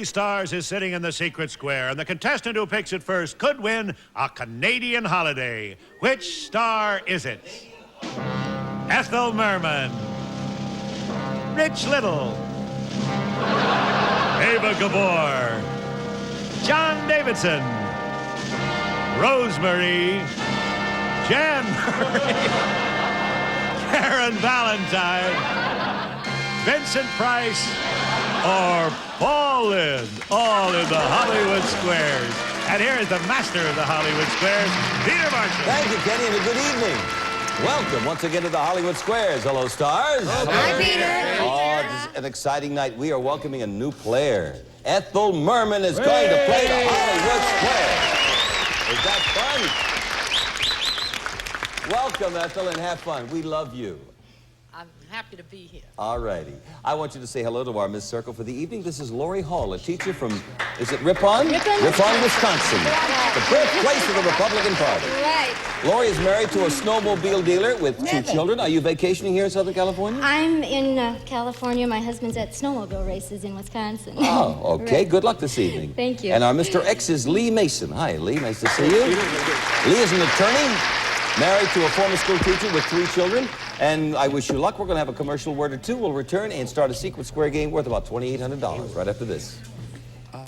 Stars is sitting in the secret square, and the contestant who picks it first could win a Canadian holiday. Which star is it? Ethel Merman, Rich Little, Ava Gabor, John Davidson, Rosemary, Jan Murray, Karen Valentine, Vincent Price, or Paul Lynde, all in the Hollywood Squares. And here is the master of the Hollywood Squares, Peter Marshall. Thank you, Kenny, and a good evening. Welcome once again to the Hollywood Squares. Hello, stars. Hi, Peter. Oh, this is an exciting night. We are welcoming a new player. Ethel Merman is going to play the Hollywood Squares. Is that fun? Welcome, Ethel, and have fun. We love you. I'm happy to be here. All righty. I want you to say hello to our Miss Circle for the evening. This is Lori Hall, a teacher from, is it Ripon? Ripon, Wisconsin. The birthplace of the Republican Party. Right. Lori is married to a snowmobile dealer with two children. Are you vacationing here in Southern California? I'm in California. My husband's at snowmobile races in Wisconsin. Oh, okay. Right. Good luck this evening. Thank you. And our Mr. X is Lee Mason. Hi, Lee. Nice to see you. Lee is an attorney, married to a former school teacher with 3 children. And I wish you luck. We're going to have a commercial word or two. We'll return and start a secret square game worth about $2,800 right after this.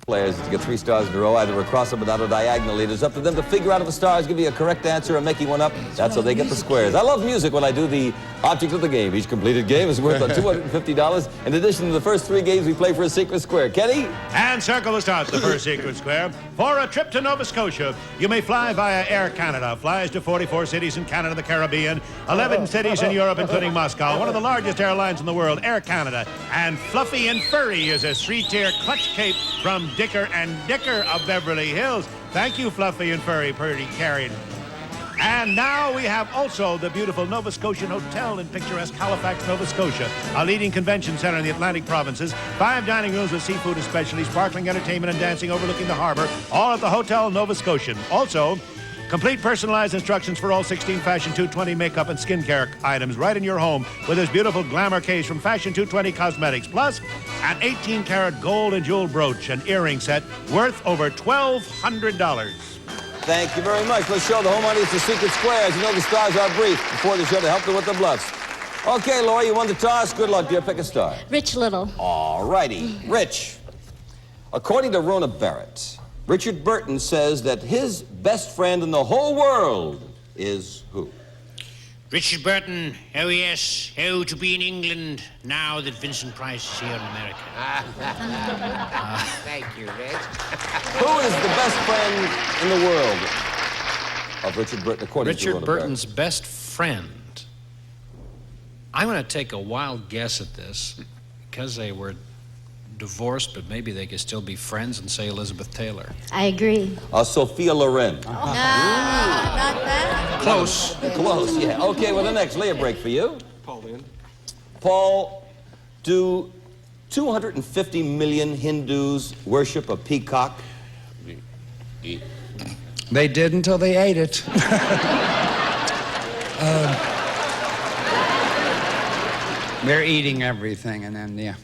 Players to get 3 stars in a row, either across them or down or diagonally. It's up to them to figure out if the stars give you a correct answer or making one up. That's how they get the squares. I love music when I do the object of the game. Each completed game is worth $250. In addition to the first 3 games, we play for a secret square. Kenny? And Circle will start the first secret square. For a trip to Nova Scotia, you may fly via Air Canada. Flies to 44 cities in Canada, the Caribbean, 11 cities in Europe, including Moscow. One of the largest airlines in the world, Air Canada. And Fluffy and Furry is a 3-tier clutch cape from Dicker and Dicker of Beverly Hills. Thank you, Fluffy and Furry, pretty carried. And now we have also the beautiful Nova Scotian Hotel in picturesque Halifax, Nova Scotia, a leading convention center in the Atlantic provinces, 5 dining rooms with seafood especially, sparkling entertainment and dancing overlooking the harbor, all at the Hotel Nova Scotian. Also, complete personalized instructions for all 16 Fashion 220 makeup and skincare items right in your home with this beautiful glamour case from Fashion 220 Cosmetics. Plus, an 18-karat gold and jewel brooch and earring set worth over $1,200. Thank you very much. Let's show the home audience the secret squares. You know the stars are brief before the show to help them with the bluffs. Okay, Lori, you won the toss. Good luck, dear. Pick a star. Rich Little. All righty. Rich. According to Rona Barrett, Richard Burton says that his best friend in the whole world is who? Richard Burton, oh yes, oh to be in England now that Vincent Price is here in America. Thank you, Rich. Who is the best friend in the world of Richard Burton, according to Richard Rona Burton's best friend. I'm going to take a wild guess at this because they were divorced, but maybe they could still be friends and say Elizabeth Taylor. I agree. Sophia Loren. No, not that. Close. Close, yeah. Okay, well, the next lay a break for you. Paul Lynde. Paul, do 250 million Hindus worship a peacock? They did until they ate it. They're eating everything, and then, yeah.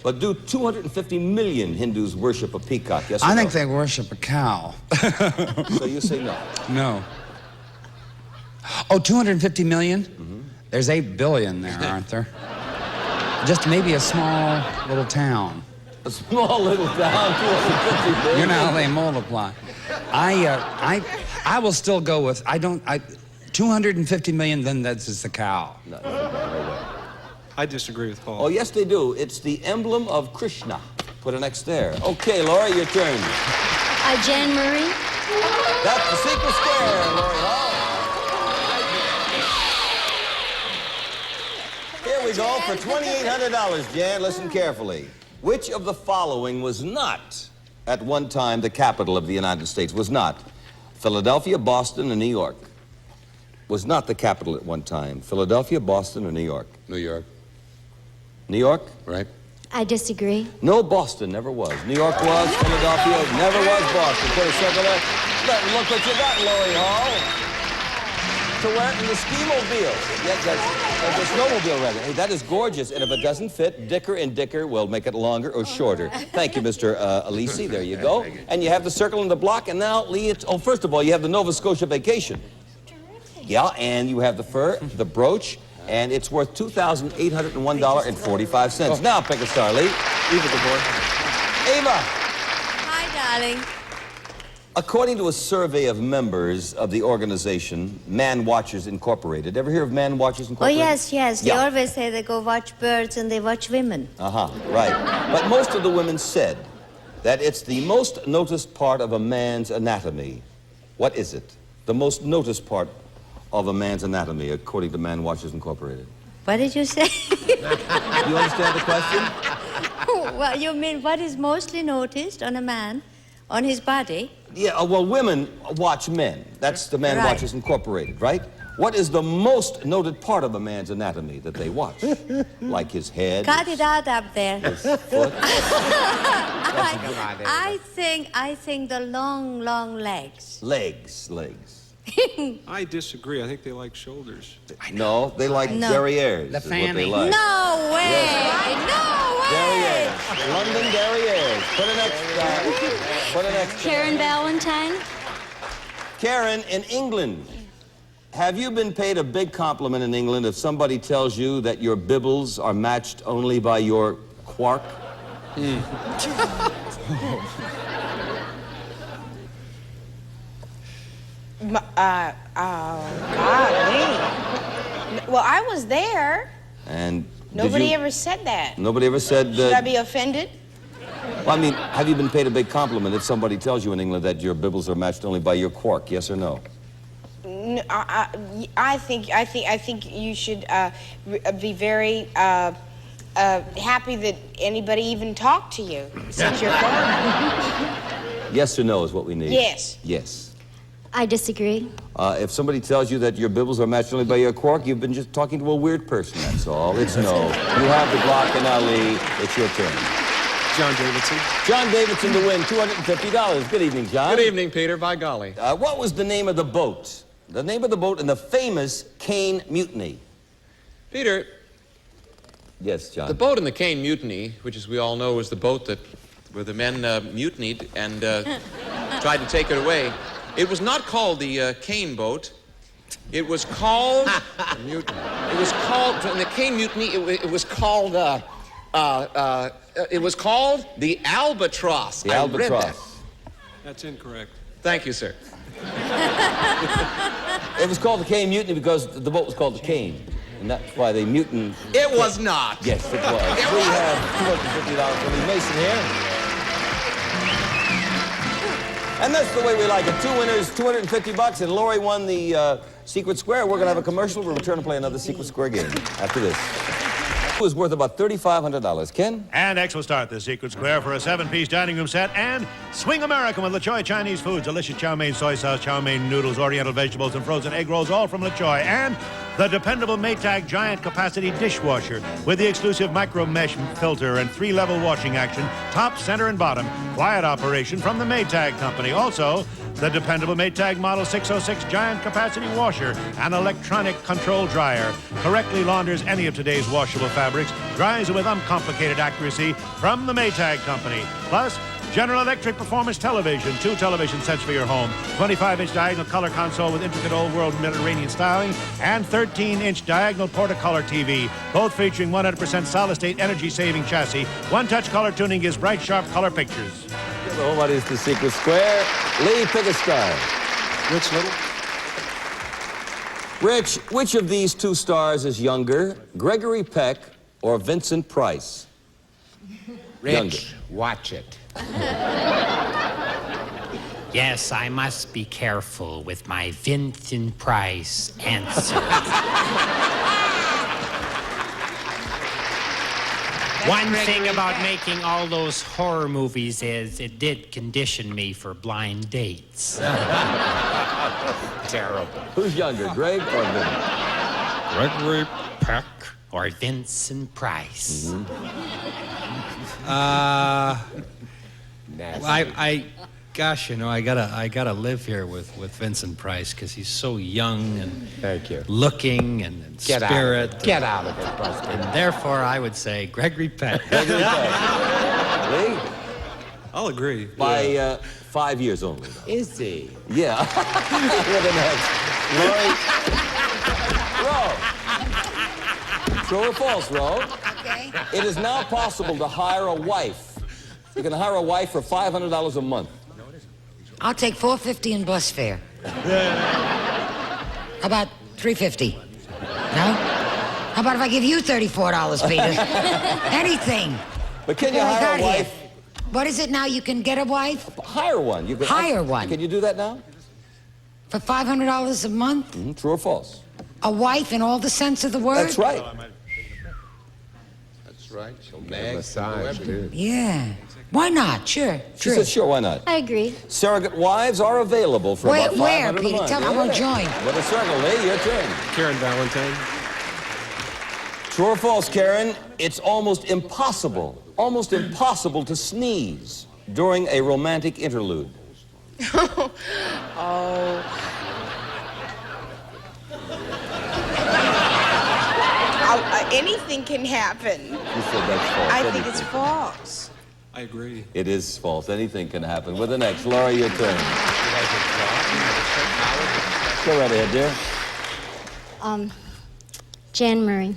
But do 250 million Hindus worship a peacock? Yes or I no? think they worship a cow. So you say no. No. Oh, 250 million? Mm-hmm. There's 8 billion there, aren't there? Just maybe a small little town. A small little town, 250 million. You know how they multiply. I will still go with, 250 million, then that's just the cow. No. I disagree with Paul. Oh, yes, they do. It's the emblem of Krishna. Put an X there. Okay, Laura, your turn. Jan Murray. That's the secret square, Lori Hall. Here we go for $2,800, Jan. Listen carefully. Which of the following was not, at one time, the capital of the United States? Was not Philadelphia, Boston, or New York? Was not the capital at one time. Philadelphia, Boston, or New York? New York. New York? Right. I disagree. No, Boston never was. New York was, Philadelphia never was Boston. Put a circle there. Look what you got, Lori Hall. to wear it in the ski-mobile. Yeah, the snowmobile, rather. Hey, that is gorgeous. And if it doesn't fit, Dicker and Dicker will make it longer or shorter. Thank you, Mr. Alisi. There you go. And you have the circle and the block. And now, Lee, it's... Oh, first of all, you have the Nova Scotia vacation. Yeah, and you have the fur, the brooch, and it's worth $2,801.45. Now pick a star, Lee. Eva, good boy. Ava. Hi, darling. According to a survey of members of the organization, Man Watchers Incorporated. Ever hear of Man Watchers Oh, Incorporated? yes, yes. They Yeah. always say they go watch birds and they watch women. Right. But most of the women said that it's the most noticed part of a man's anatomy. What is it? The most noticed part of a man's anatomy, according to Man Watchers Incorporated. What did you say? Do you understand the question? Well, you mean what is mostly noticed on a man, on his body? Yeah, well, women watch men. That's the Man Right. Watchers Incorporated, right? What is the most noted part of a man's anatomy that they watch? Like his head, Cut it out up there. his foot? I think the long, long legs. Legs. I disagree. I think they like shoulders. No, they like No. derrieres. The is what they fanny. like. No way! No way! Derrieres. London derrieres. Put an X. Karen Valentine. Karen, in England, have you been paid a big compliment in England if somebody tells you that your bibbles are matched only by your quark? Golly. Well, I was there. And Nobody ever said that. Nobody ever said Should I that. be offended? Well, I mean, have you been paid a big compliment if somebody tells you in England that your bibbles are matched only by your quark? Yes or no? I think you should be very happy that anybody even talked to you since you're foreign. Yes or no is what we need. Yes. Yes. I disagree. If somebody tells you that your bibbles are matched only by your quark, you've been just talking to a weird person, that's all. It's no. You have the block and Ali. It's your turn. John Davidson. John Davidson to win $250. Good evening, John. Good evening, Peter. By golly. What was the name of the boat? The name of the boat in the famous Caine Mutiny. Peter, Yes, John. the boat in the Caine Mutiny, which as we all know was the boat where the men mutinied and tried to take it away, it was not called the Caine boat. It was called... Mutiny. It was called... In the Caine Mutiny, it was called the Albatross. The I read that. Albatross. That's incorrect. Thank you, sir. It was called the Caine Mutiny because the boat was called the Caine. And that's why they mutiny. It was not. Yes, it was. It We was. have $250 from Lee Mason here. And that's the way we like it. Two winners, $250, and Lori won the Secret Square. We're going to have a commercial. We'll return and play another Secret Square game after this. It was worth about $3,500. Ken? And X will start the Secret Square for a 7-piece dining room set and Swing American with La Choy Chinese foods, delicious chow mein, soy sauce, chow mein noodles, oriental vegetables, and frozen egg rolls, all from La Choy. And the dependable Maytag giant capacity dishwasher with the exclusive micro mesh filter and 3-level washing action, top, center, and bottom. Quiet operation from the Maytag company. Also, the dependable Maytag Model 606 giant capacity washer and electronic control dryer. Correctly launders any of today's washable fabrics, dries with uncomplicated accuracy from the Maytag company. Plus, General Electric Performance Television, 2 television sets for your home, 25-inch diagonal color console with intricate old world Mediterranean styling, and 13-inch diagonal Portacolor TV, both featuring 100% solid-state energy-saving chassis. One-touch color tuning gives bright, sharp color pictures. So what is the Secret Square? Lee, pick a star. Rich Little. Rich, which of these 2 stars is younger, Gregory Peck or Vincent Price? Younger. Rich, watch it. Yes, I must be careful with my Vincent Price answer. One thing about making all those horror movies is it did condition me for blind dates. Terrible. Who's younger, Greg or Vincent? Gregory Peck or Vincent Price? I Gosh, you know, I gotta live here with Vincent Price because he's so young and Thank you. looking and Get spirit. out of it. Get out of it, Buster. And therefore, I would say Gregory Peck. Gregory Peck. Lee? I'll agree. By 5 years only. Is he? Yeah. You're the next. Lori. Ro. True or false, Ro? Okay. It is now possible to hire a wife. You can hire a wife for $500 a month. I'll take $4.50 in bus fare. How about $3.50? No? How about if I give you $34, Peter? Anything. But can you hire a wife? What is it now? You can get a wife? Hire one. You can hire one. Can you do that now? For $500 a month? True or false? A wife in all the sense of the word? That's right. That's right. She'll massage, dude. Yeah. Why not? Sure. She said, sure, why not? I agree. Surrogate wives are available for about $500 Where, a Peter? month. Tell me, I won't join. What a circle, Lee, your turn. Karen Valentine. True or false, Karen? It's almost impossible to sneeze during a romantic interlude. Anything can happen. You said that's false. I think it's false. I agree. It is false. Anything can happen. With the next, Laura, your turn. Go right ahead, dear. Jan Murray.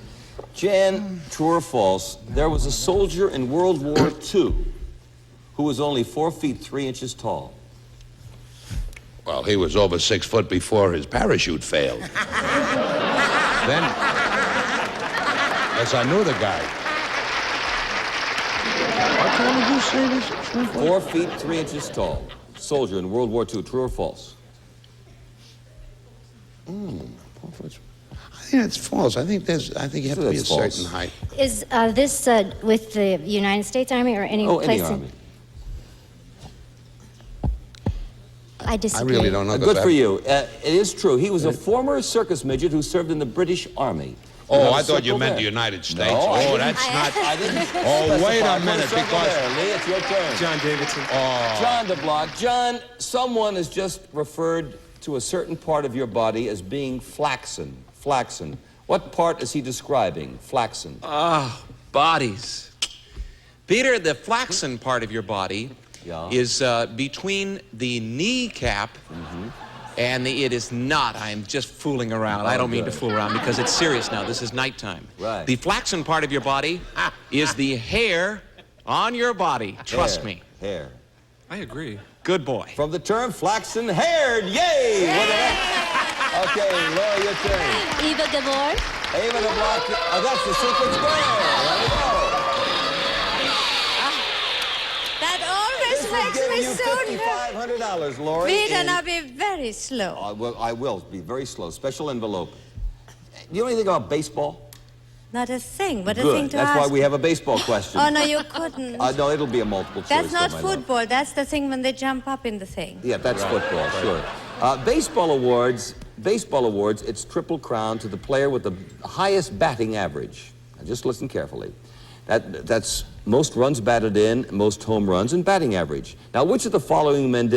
Jan, true or false, there was a soldier in World War II who was only 4 feet 3 inches tall. Well, he was over 6 foot before his parachute failed. Then, yes, I knew the guy. What time did you say this? 4 feet 3 inches tall. Soldier in World War II, true or false? I think it's false. I think you have to be a certain height. Is this with the United States Army or any place? Any army. I disagree. I really don't know. Good for you. It is true. He was a former circus midget who served in the British Army. Oh, I thought you meant the United States. No, oh, that's not. I didn't. Oh, wait a specify. minute, Put circle because. there. Lee, it's your turn. John Davidson. Oh. John DeBlock. John, someone has just referred to a certain part of your body as being flaxen. Flaxen. What part is he describing? Flaxen. Bodies. Peter, the flaxen part of your body is between the kneecap and it is not. I'm just fooling around. I don't mean to fool around because it's serious now. This is nighttime. Right. The flaxen part of your body is the hair on your body. Trust me. Hair. I agree. Good boy. From the term flaxen-haired. Yay! Okay, Laura, your turn. Eva Gabor. Ava DeBlock. Oh, that's the secret square. There we go. That always makes me so nervous. $5,500, Lori. Peter, now be very slow. I will be very slow. Special envelope. Do you know anything about baseball? Not a thing, but a Good. thing to That's ask. why we have a baseball question. Oh, no, you couldn't. No, it'll be a multiple choice. That's not though, my love. football. That's the thing when they jump up in the thing. Yeah, that's football, sure. Baseball awards, it's Triple Crown to the player with the highest batting average. Now, just listen carefully. That's most runs batted in, most home runs, and batting average. Now, which of the following men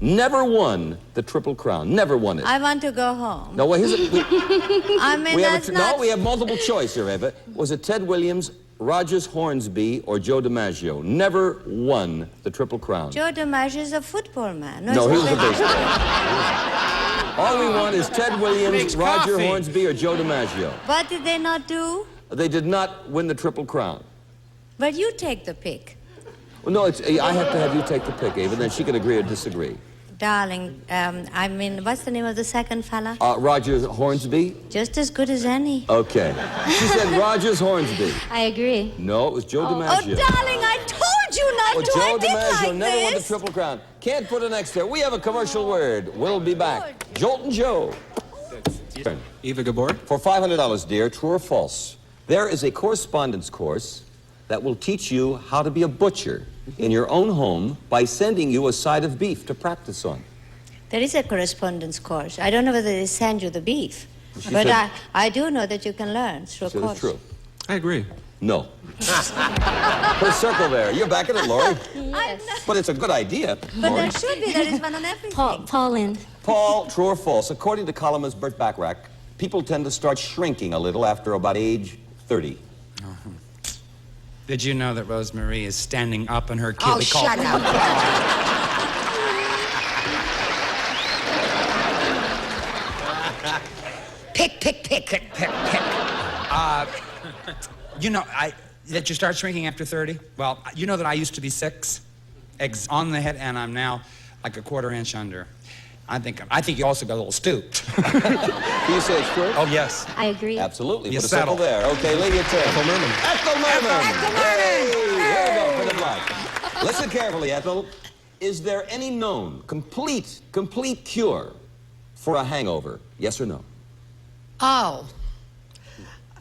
never won the Triple Crown? Never won it. I want to go home. No, well, here's I mean, that's not... No, we have multiple choice here, Eva. Was it Ted Williams, Rogers Hornsby, or Joe DiMaggio? Never won the Triple Crown. Joe DiMaggio is a football man. No, he was a baseball. All we want is Ted Williams, Roger Hornsby, or Joe DiMaggio. What did they not do? They did not win the Triple Crown. But you take the pick. Well, no, I have to have you take the pick, Ava, then she can agree or disagree. Darling, I mean, what's the name of the second fella? Roger Hornsby. Just as good as any. Okay. She said Rogers Hornsby. I agree. No, it was Joe Oh, DiMaggio. darling, I told you not to. Joe I did DiMaggio like never won the this. Triple Crown. Can't put an X there. We have a commercial word. We'll be back. Joltin' Joe. Eva Gabor. For $500, dear, true or false, there is a correspondence course that will teach you how to be a butcher in your own home by sending you a side of beef to practice on. There is a correspondence course. I don't know whether they send you the beef, She but said- I do know that you can learn through a So course. it's true. I agree. No. Put a circle there. You're back at it, Lori. Yes. But it's a good idea. But Lori. there should be. There is one on everything. Paul Lind. Paul, true or false? According to columnist Burt Bacharach, people tend to start shrinking a little after about age 30. Did you know that Rosemarie is standing up in her cute? Oh, shut up. Pick. You know, that you start shrinking after 30? Well, you know that I used to be 6 eggs on the head, and I'm now like a quarter inch under. I think you also got a little stooped. Do you say it's true? Oh, yes. I agree. Absolutely. You Put a circle settle. there. Okay, Lee, your turn. Ethel Merman. Ethel Merman! Hey, here we go for the block. Listen carefully, Ethel. Is there any known, complete cure for a hangover? Yes or no? Oh.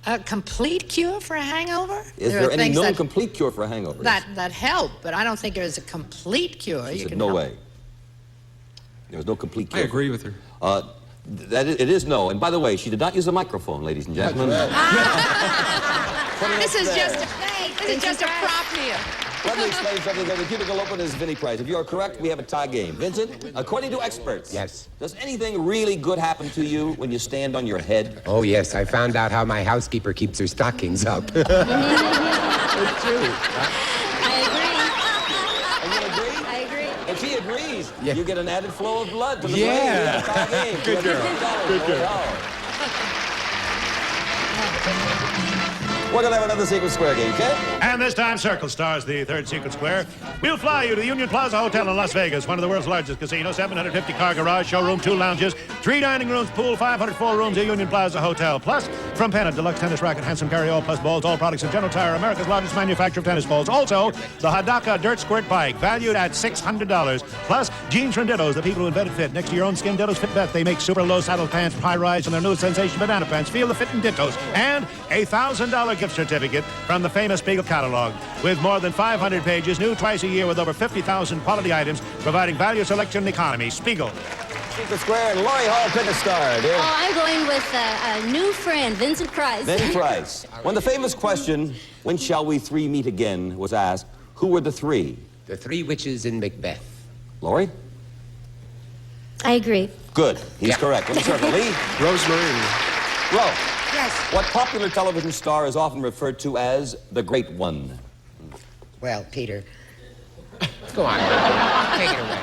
A complete cure for a hangover? Is there any things known complete cure for a hangover? that help, but I don't think there is a complete cure. She You said, can no help. way. There's no complete I cure. agree with her. It is no. And by the way, she did not use a microphone, ladies and gentlemen. This is just a prop here. Let me explain something. The cubicle open is Vinnie Price. If you are correct, we have a tie game. Vincent, according to experts, Yes. does anything really good happen to you when you stand on your head? Oh, yes. I found out how my housekeeper keeps her stockings up. It's true. I agree. And you agree? I agree. If she agrees, Yeah. you get an added flow of blood to the Yeah. brain. You have a tie game. Good girl. Good girl. We're going to have another secret square game, okay? And this time, Circle stars the third secret square. We'll fly you to the Union Plaza Hotel in Las Vegas, one of the world's largest casinos, 750-car garage, showroom, 2 lounges, 3 dining rooms, pool, 504 rooms at Union Plaza Hotel. Plus, from Pennant, deluxe tennis racket, handsome carry-all, plus balls, all products of General Tire, America's largest manufacturer of tennis balls. Also, the Hadaka Dirt Squirt Bike, valued at $600. Plus, jeans from Dittos, the people who invented fit. Next to your own skin, Dittos Fit Bet. They make super low saddle pants, high-rise, and their newest sensation, banana pants. Feel the fit in Dittos. And a $1,000 gift certificate from the famous Spiegel catalog. With more than 500 pages, new twice a year with over 50,000 quality items, providing value, selection, and economy. Spiegel. Secret square and Lori Hall, pick a star, dear. Oh, I'm going with a new friend, Vincent Price. Vinnie Price. When the famous question, when shall we three meet again, was asked, who were the three? The 3 witches in Macbeth. Lori? I agree. Good. He's correct. Let me circle. Lee? Rosemary. Ro. Yes. What popular television star is often referred to as the Great One? Well, Peter, Go on. Take it away.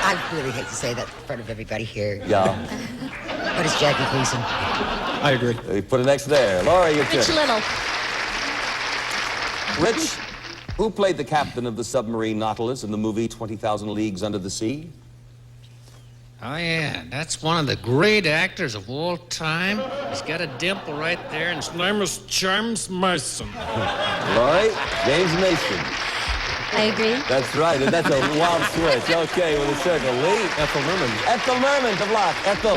I really hate to say that in front of everybody here. Yeah. But it's Jackie Gleason. I agree. Put an X there. Laura, your Rich turn. Little. Rich, who played the captain of the submarine Nautilus in the movie 20,000 Leagues Under the Sea? Oh, yeah, that's one of the great actors of all time. He's got a dimple right there, and his name is James Mason. Laurie, James Mason. I agree. That's right, and that's a wild switch. Okay, with a circle. Lee? Ethel Merman. Ethel Merman, the block. Ethel.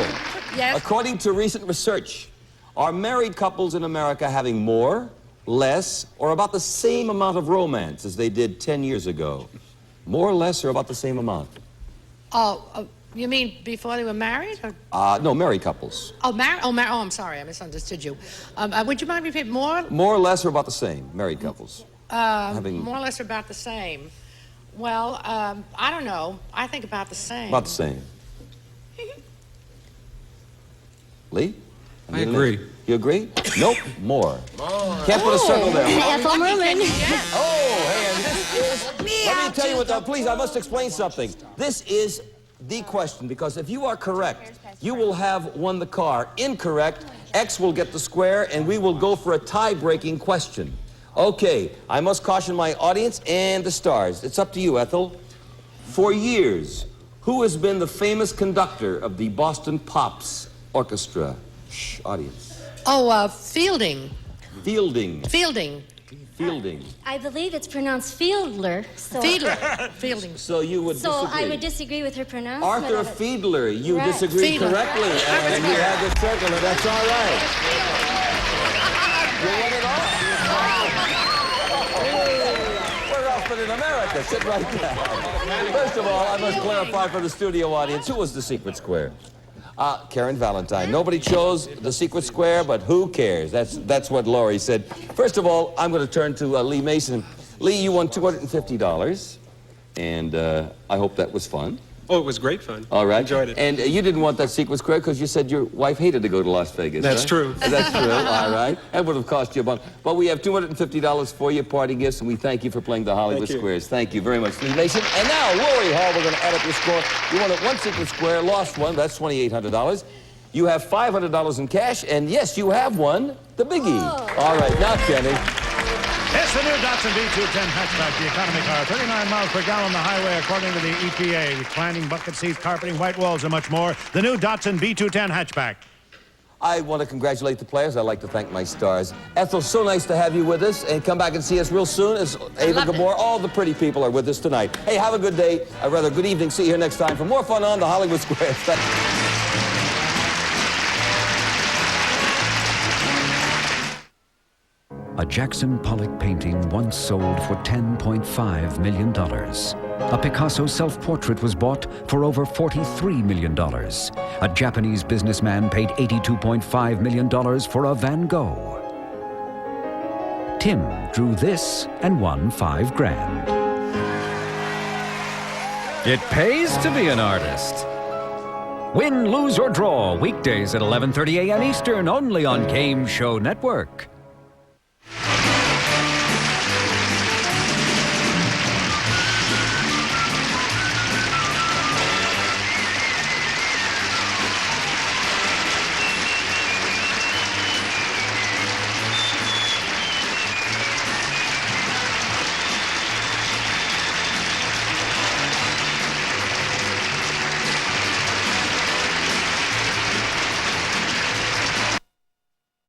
Yes? According to recent research, are married couples in America having more, less, or about the same amount of romance as they did 10 years ago? More, less, or about the same amount? Oh, you mean before they were married? Or? No, married couples. Oh, married? Oh, I'm sorry. I misunderstood you. Would you mind repeating more? More, less, or about the same, married couples? More or less about the same. Well, I don't know. I think about the same. About the same. Lee? I agree. You agree? Nope, more. Can't put a circle there. Ethel Merman. Oh, and this is... Let me tell you what, please, I must explain something. This is the question, because if you are correct, you will have won the car. Incorrect, X will get the square, and we will go for a tie-breaking question. Okay, I must caution my audience and the stars. It's up to you, Ethel. For years, who has been the famous conductor of the Boston Pops Orchestra? Shh, audience. Oh, Fielding. Fielding. Fielding. Fielding. I believe it's pronounced Fiedler. So, Fiedler. Fielding. So you would So disagree. I would disagree with her pronouncement. Arthur of it. Fiedler, you Right. disagreed Fiedler. correctly, and you had the circle, and that's all right. You won it all. We're off in America. Sit right down. First of all, I must clarify for the studio audience, who was the secret square? Karen Valentine. Nobody chose the secret square, but who cares? That's what Laurie said. First of all, I'm going to turn to Lee Mason. Lee, you won $250, and I hope that was fun. Oh, it was great fun. All right. Enjoyed it. And you didn't want that secret square because you said your wife hated to go to Las Vegas. That's right? true. That's true. All right. That would have cost you a bunch. But we have $250 for your party gifts, and we thank you for playing the Hollywood Squares. Thank you very much, Lee Mason. And now, Lori Hall, we're going to add up your score. You won one secret square, lost one. That's $2,800. You have $500 in cash, and yes, you have won the biggie. All right. Now, Kenny. It's the new Datsun B210 hatchback, the economy car. 39 miles per gallon on the highway, according to the EPA. Reclining bucket seats, carpeting, white walls, and much more. The new Datsun B210 hatchback. I want to congratulate the players. I'd like to thank my stars. Ethel, so nice to have you with us. And come back and see us real soon. As Ava Gabor, all the pretty people are with us tonight. Hey, have a good day. Rather, good evening. See you here next time for more fun on the Hollywood Squares. A Jackson Pollock painting once sold for $10.5 million. A Picasso self-portrait was bought for over $43 million. A Japanese businessman paid $82.5 million for a Van Gogh. Tim drew this and won $5 grand. It pays to be an artist. Win, lose, or draw, weekdays at 11:30 a.m. Eastern, only on Game Show Network.